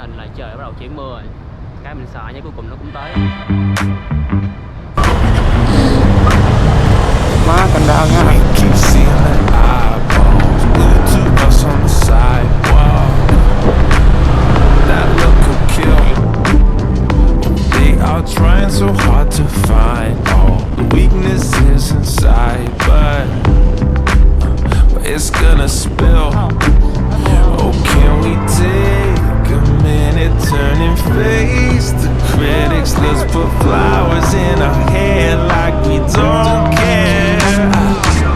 hình là trời bắt đầu chuyển mưa rồi. Cái mình sợ nhưng cuối cùng nó cũng tới. Má Cần Giờ nha. Trying so hard to find all the weaknesses inside, but it's gonna spill. Oh, can we take a minute, turn and face the critics? Let's put flowers in our hair like we don't care.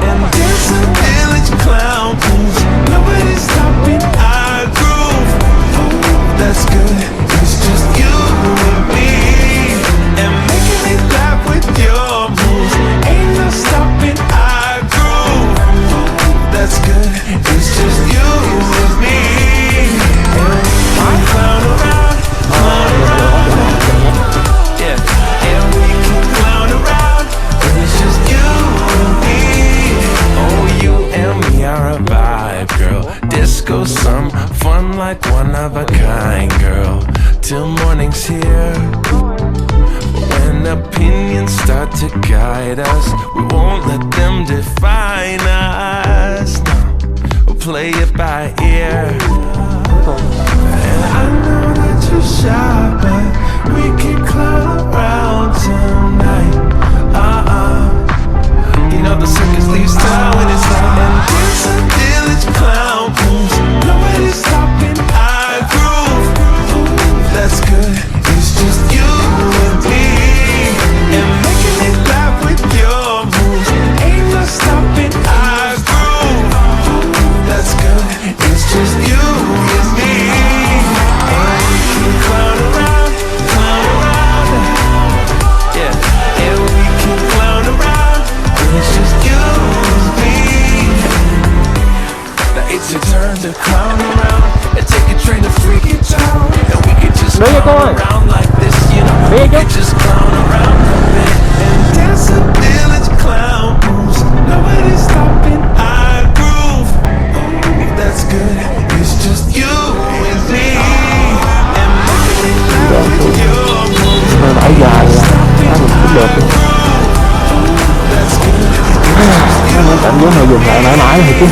And dance a village clown blues. Nobody's stopping our groove. Oh, that's good. It's just you and me. And making me laugh with your moves. Ain't no stopping our groove. That's good. It's just you and me. And we clown around, clown around. Yeah. And we can clown around. And it's just you and me. Oh, you and me are a vibe, girl. Disco, some fun like one of a kind, girl. Till morning's here. When opinions start to guide us, we won't let them define us. No, we'll play it by ear. And I know that you're shy, but we can clown around tonight. You know the circus leaves town when it's light. And there's a village clown blues. Nobody's stopping our groove. That's good. It's just you and me. And making me laugh with your moves. Ain't no stopping our groove. That's good. It's just you and me. And we can clown around, clown around. Yeah. And we can clown around. It's just you and me. Now it's your turn to clown around and take a train to Freaky Town. And we could just clown around like this, you know. We could just clown around a bit and dance a village clown moves. Nobody's stopping our groove. Oh, that's good. It's just you and me. And making me laugh with your moves. Nãy giờ là cũng được. That's good. Nó cảm giác mà dùng lại mãi mãi thì chứ.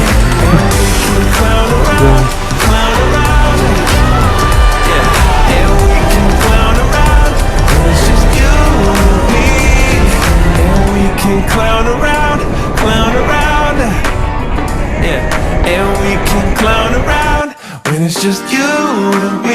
Clown around, clown around. Yeah, and we can clown around when it's just you and me.